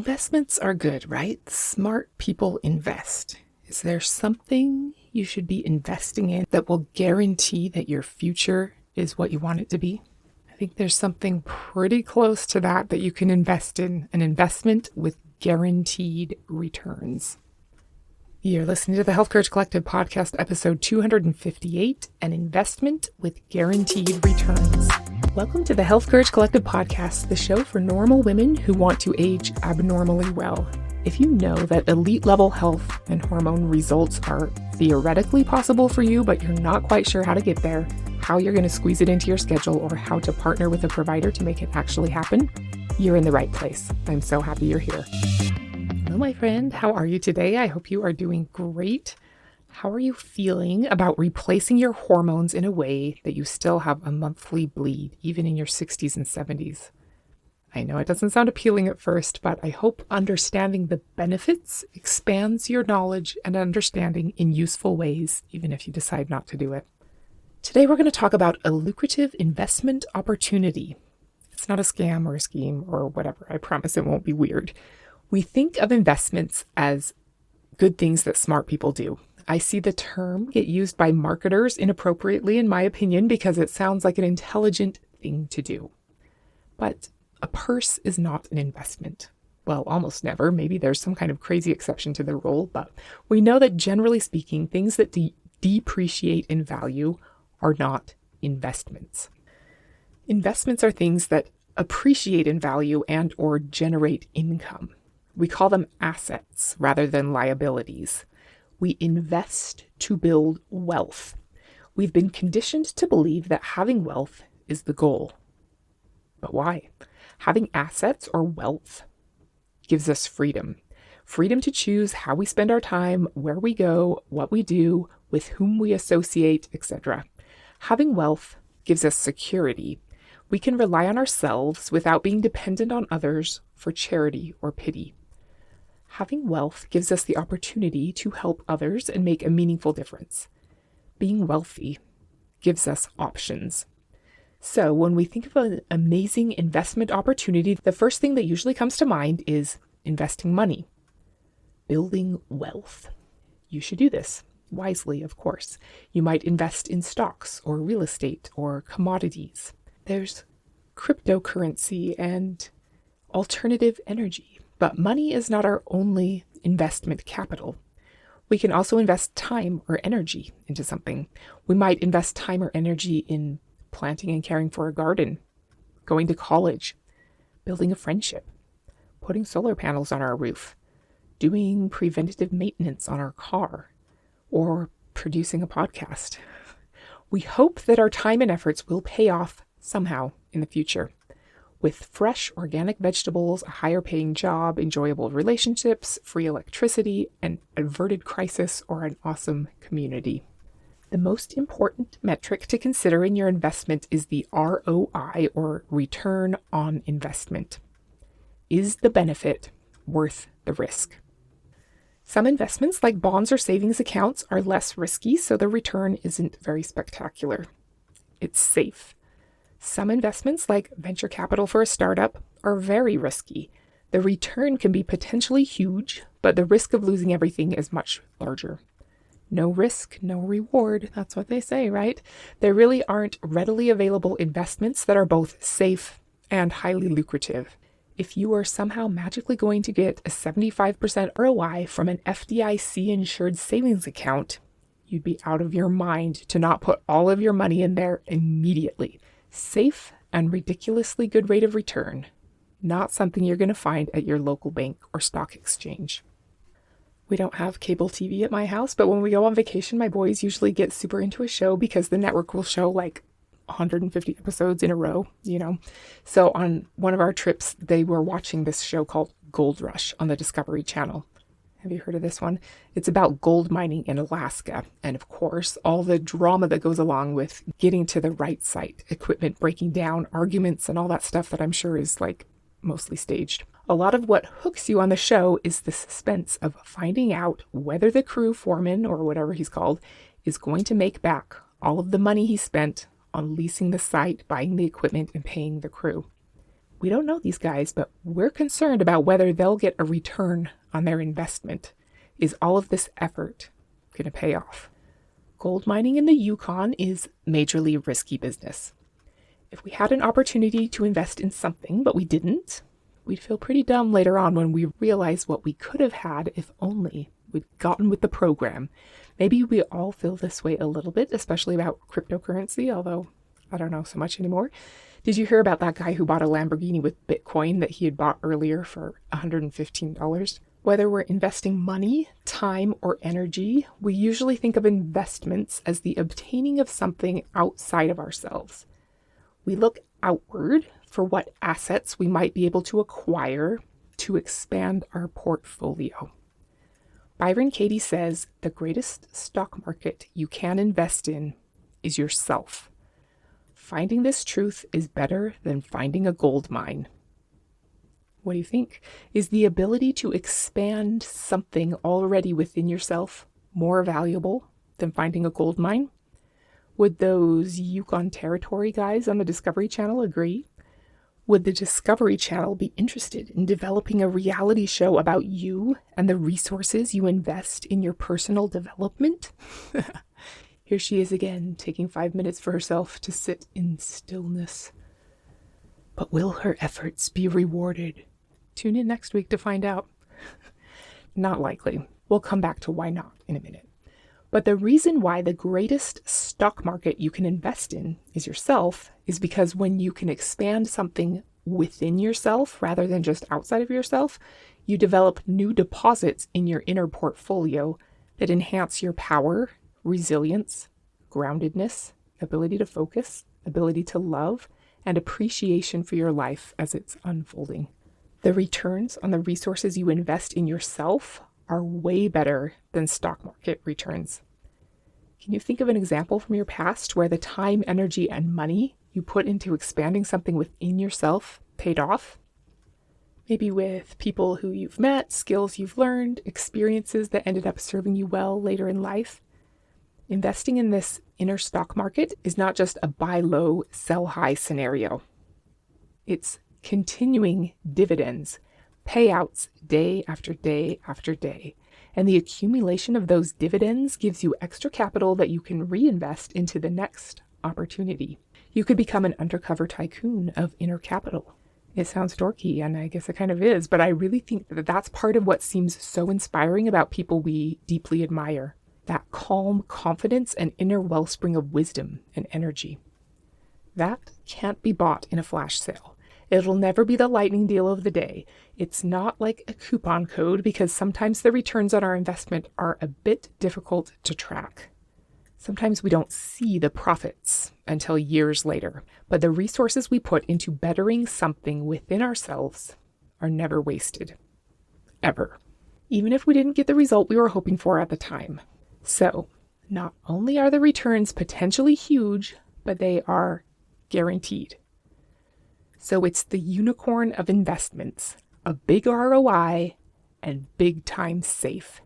Investments are good, right? Smart people invest. Is there something you should be investing in that will guarantee that your future is what you want it to be? I think there's something pretty close to that you can invest in, an investment with guaranteed returns. You're listening to the Health Courage Collective podcast, episode 258, an investment with guaranteed returns. Welcome to the Health Courage Collective podcast, the show for normal women who want to age abnormally well. If you know that elite level health and hormone results are theoretically possible for you, but you're not quite sure how to get there, how you're going to squeeze it into your schedule, or how to partner with a provider to make it actually happen, you're in the right place. I'm so happy you're here. Hello, my friend. How are you today? I hope you are doing great. How are you feeling about replacing your hormones in a way that you still have a monthly bleed, even in your 60s and 70s? I know it doesn't sound appealing at first, but I hope understanding the benefits expands your knowledge and understanding in useful ways, even if you decide not to do it. Today, we're going to talk about a lucrative investment opportunity. It's not a scam or a scheme or whatever. I promise it won't be weird. We think of investments as good things that smart people do. I see the term get used by marketers inappropriately, in my opinion, because it sounds like an intelligent thing to do. But a purse is not an investment. Well, almost never. Maybe there's some kind of crazy exception to the rule, but we know that generally speaking, things that depreciate in value are not investments. Investments are things that appreciate in value and or generate income. We call them assets rather than liabilities. We invest to build wealth. We've been conditioned to believe that having wealth is the goal. But why? Having assets or wealth gives us freedom. Freedom to choose how we spend our time, where we go, what we do, with whom we associate, etc. Having wealth gives us security. We can rely on ourselves without being dependent on others for charity or pity. Having wealth gives us the opportunity to help others and make a meaningful difference. Being wealthy gives us options. So when we think of an amazing investment opportunity, the first thing that usually comes to mind is investing money, building wealth. You should do this wisely, of course. You might invest in stocks or real estate or commodities. There's cryptocurrency and alternative energy. But money is not our only investment capital. We can also invest time or energy into something. We might invest time or energy in planting and caring for a garden, going to college, building a friendship, putting solar panels on our roof, doing preventative maintenance on our car, or producing a podcast. We hope that our time and efforts will pay off somehow in the future. With fresh, organic vegetables, a higher paying job, enjoyable relationships, free electricity, an averted crisis, or an awesome community. The most important metric to consider in your investment is the ROI, or return on investment. Is the benefit worth the risk? Some investments, like bonds or savings accounts, are less risky, so the return isn't very spectacular. It's safe. Some investments, like venture capital for a startup, are very risky. The return can be potentially huge, but the risk of losing everything is much larger. No risk, no reward. That's what they say, right? There really aren't readily available investments that are both safe and highly lucrative. If you are somehow magically going to get a 75% ROI from an FDIC-insured savings account, you'd be out of your mind to not put all of your money in there immediately. Safe and ridiculously good rate of return, not something you're going to find at your local bank or stock exchange. We don't have cable TV at my house, but when we go on vacation, my boys usually get super into a show because the network will show like 150 episodes in a row, So on one of our trips, they were watching this show called Gold Rush on the Discovery Channel. Have you heard of this one? It's about gold mining in Alaska. And of course, all the drama that goes along with getting to the right site, equipment breaking down, arguments, and all that stuff that I'm sure is like mostly staged. A lot of what hooks you on the show is the suspense of finding out whether the crew foreman, or whatever he's called, is going to make back all of the money he spent on leasing the site, buying the equipment, and paying the crew. We don't know these guys, but we're concerned about whether they'll get a return on their investment. Is all of this effort going to pay off? Gold mining in the Yukon is majorly risky business. If we had an opportunity to invest in something, but we didn't, we'd feel pretty dumb later on when we realize what we could have had if only we'd gotten with the program. Maybe we all feel this way a little bit, especially about cryptocurrency, although I don't know so much anymore. Did you hear about that guy who bought a Lamborghini with Bitcoin that he had bought earlier for $115? Whether we're investing money, time, or energy, we usually think of investments as the obtaining of something outside of ourselves. We look outward for what assets we might be able to acquire to expand our portfolio. Byron Katie says the greatest stock market you can invest in is yourself. Finding this truth is better than finding a gold mine. What do you think? Is the ability to expand something already within yourself more valuable than finding a gold mine? Would those Yukon Territory guys on the Discovery Channel agree? Would the Discovery Channel be interested in developing a reality show about you and the resources you invest in your personal development? Here she is again, taking 5 minutes for herself to sit in stillness. But will her efforts be rewarded? Tune in next week to find out. Not likely. We'll come back to why not in a minute. But the reason why the greatest stock market you can invest in is yourself is because when you can expand something within yourself rather than just outside of yourself, you develop new deposits in your inner portfolio that enhance your power, resilience, groundedness, ability to focus, ability to love, and appreciation for your life as it's unfolding. The returns on the resources you invest in yourself are way better than stock market returns. Can you think of an example from your past where the time, energy, and money you put into expanding something within yourself paid off? Maybe with people who you've met, skills you've learned, experiences that ended up serving you well later in life. Investing in this inner stock market is not just a buy low, sell high scenario. It's continuing dividends, payouts day after day after day. And the accumulation of those dividends gives you extra capital that you can reinvest into the next opportunity. You could become an undercover tycoon of inner capital. It sounds dorky, and I guess it kind of is, but I really think that that's part of what seems so inspiring about people we deeply admire. That calm confidence and inner wellspring of wisdom and energy. That can't be bought in a flash sale. It'll never be the lightning deal of the day. It's not like a coupon code because sometimes the returns on our investment are a bit difficult to track. Sometimes we don't see the profits until years later, but the resources we put into bettering something within ourselves are never wasted. Ever. Even if we didn't get the result we were hoping for at the time. So, not only are the returns potentially huge, but they are guaranteed. So it's the unicorn of investments, a big ROI and big time safe.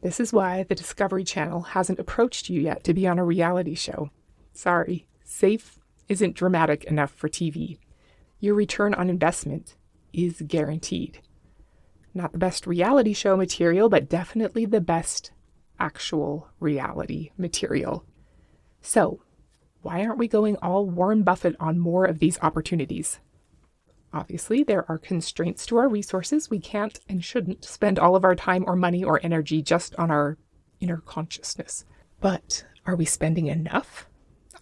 This is why the Discovery Channel hasn't approached you yet to be on a reality show. Sorry, safe isn't dramatic enough for TV. Your return on investment is guaranteed. Not the best reality show material, but definitely the best actual reality material. So, why aren't we going all Warren Buffett on more of these opportunities? Obviously, there are constraints to our resources. We can't and shouldn't spend all of our time or money or energy just on our inner consciousness. But are we spending enough?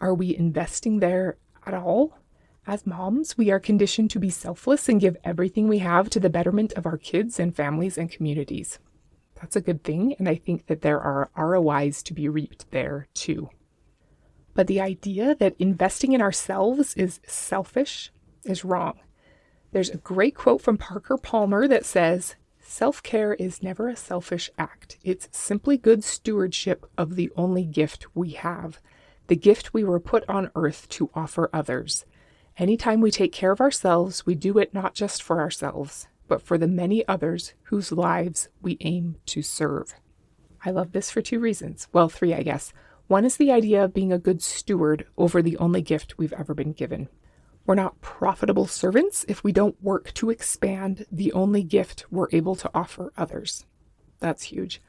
Are we investing there at all? As moms, we are conditioned to be selfless and give everything we have to the betterment of our kids and families and communities. That's a good thing, and I think that there are ROIs to be reaped there too. But the idea that investing in ourselves is selfish is wrong. There's a great quote from Parker Palmer that says, "Self-care is never a selfish act. It's simply good stewardship of the only gift we have, the gift we were put on earth to offer others. Anytime we take care of ourselves, we do it not just for ourselves, but for the many others whose lives we aim to serve." I love this for 2 reasons. Well, 3, I guess. One is the idea of being a good steward over the only gift we've ever been given. We're not profitable servants if we don't work to expand the only gift we're able to offer others. That's huge.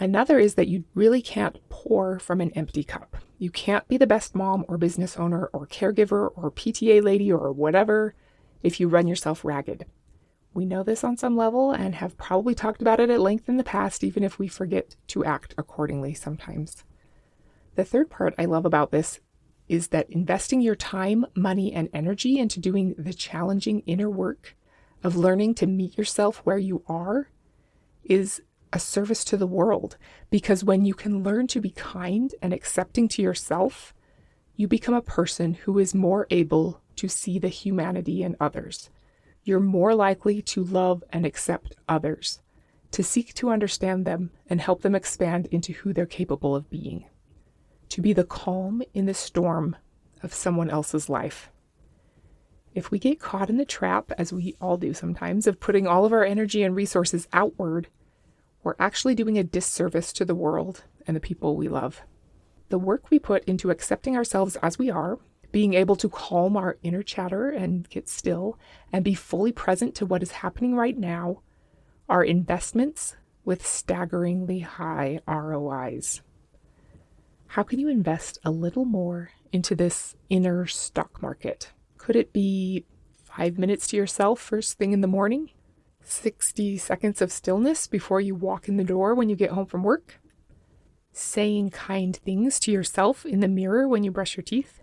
Another is that you really can't pour from an empty cup. You can't be the best mom or business owner or caregiver or PTA lady or whatever if you run yourself ragged. We know this on some level and have probably talked about it at length in the past, even if we forget to act accordingly sometimes. The third part I love about this is that investing your time, money, and energy into doing the challenging inner work of learning to meet yourself where you are is a service to the world, because when you can learn to be kind and accepting to yourself, you become a person who is more able to see the humanity in others. You're more likely to love and accept others, to seek to understand them and help them expand into who they're capable of being, to be the calm in the storm of someone else's life. If we get caught in the trap, as we all do sometimes, of putting all of our energy and resources outward, we're actually doing a disservice to the world and the people we love. The work we put into accepting ourselves as we are, being able to calm our inner chatter and get still and be fully present to what is happening right now, are investments with staggeringly high ROIs. How can you invest a little more into this inner stock market? Could it be 5 minutes to yourself first thing in the morning? 60 seconds of stillness before you walk in the door when you get home from work? Saying kind things to yourself in the mirror when you brush your teeth?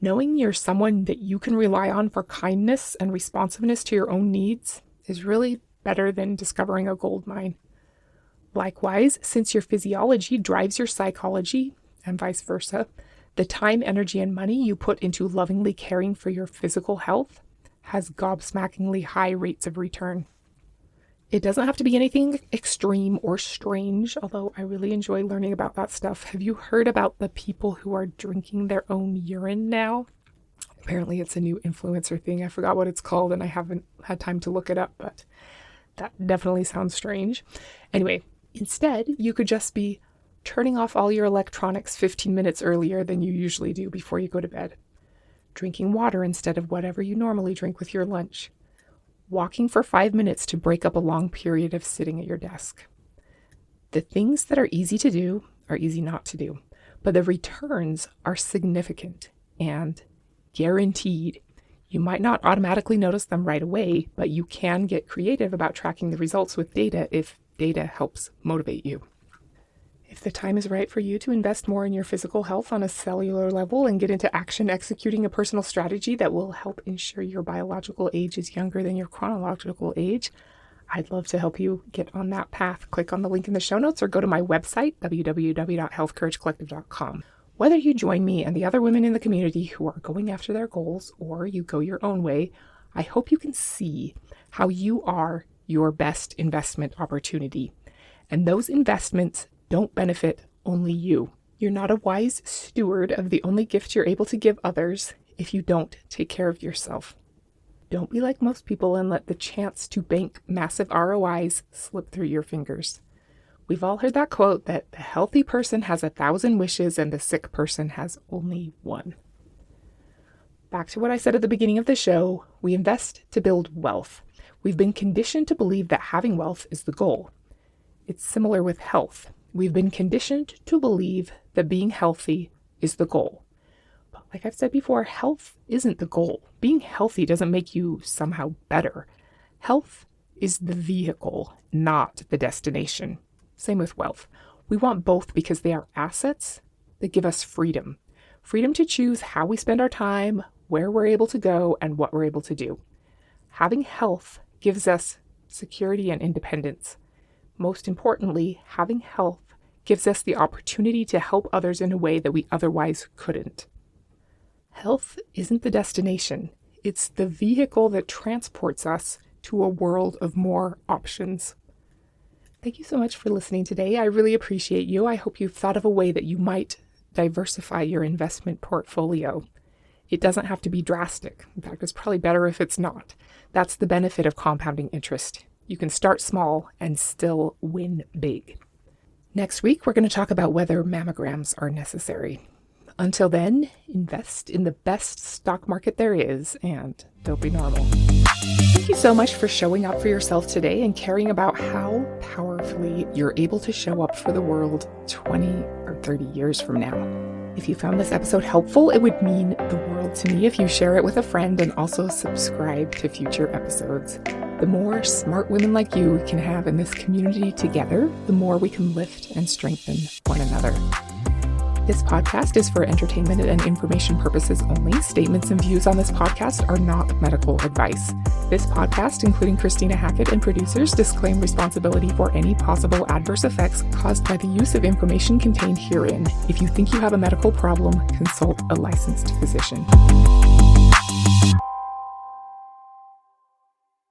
Knowing you're someone that you can rely on for kindness and responsiveness to your own needs is really better than discovering a gold mine. Likewise, since your physiology drives your psychology, and vice versa, the time, energy, and money you put into lovingly caring for your physical health has gobsmackingly high rates of return. It doesn't have to be anything extreme or strange, although I really enjoy learning about that stuff. Have you heard about the people who are drinking their own urine now? Apparently it's a new influencer thing. I forgot what it's called and I haven't had time to look it up, but that definitely sounds strange. Anyway, instead, you could just be turning off all your electronics 15 minutes earlier than you usually do before you go to bed. Drinking water instead of whatever you normally drink with your lunch. Walking for 5 minutes to break up a long period of sitting at your desk. The things that are easy to do are easy not to do, but the returns are significant and guaranteed. You might not automatically notice them right away, but you can get creative about tracking the results with data if data helps motivate you. If the time is right for you to invest more in your physical health on a cellular level and get into action executing a personal strategy that will help ensure your biological age is younger than your chronological age, I'd love to help you get on that path. Click on the link in the show notes or go to my website, www.healthcouragecollective.com. Whether you join me and the other women in the community who are going after their goals or you go your own way, I hope you can see how you are your best investment opportunity. And those investments don't benefit only you. You're not a wise steward of the only gift you're able to give others if you don't take care of yourself. Don't be like most people and let the chance to bank massive ROIs slip through your fingers. We've all heard that quote that the healthy person has 1,000 wishes and the sick person has only one. Back to what I said at the beginning of the show, we invest to build wealth. We've been conditioned to believe that having wealth is the goal. It's similar with health. We've been conditioned to believe that being healthy is the goal. But like I've said before, health isn't the goal. Being healthy doesn't make you somehow better. Health is the vehicle, not the destination. Same with wealth. We want both because they are assets that give us freedom. Freedom to choose how we spend our time, where we're able to go, and what we're able to do. Having health gives us security and independence. Most importantly, having health gives us the opportunity to help others in a way that we otherwise couldn't. Health isn't the destination. It's the vehicle that transports us to a world of more options. Thank you so much for listening today. I really appreciate you. I hope you've thought of a way that you might diversify your investment portfolio. It doesn't have to be drastic. In fact, it's probably better if it's not. That's the benefit of compounding interest. You can start small and still win big. Next week, we're going to talk about whether mammograms are necessary. Until then, invest in the best stock market there is, and don't be normal. Thank you so much for showing up for yourself today and caring about how powerfully you're able to show up for the world 20 or 30 years from now. If you found this episode helpful, it would mean the world to me if you share it with a friend and also subscribe to future episodes. The more smart women like you we can have in this community together, the more we can lift and strengthen one another. This podcast is for entertainment and information purposes only. Statements and views on this podcast are not medical advice. This podcast, including Christina Hackett and producers, disclaim responsibility for any possible adverse effects caused by the use of information contained herein. If you think you have a medical problem, consult a licensed physician.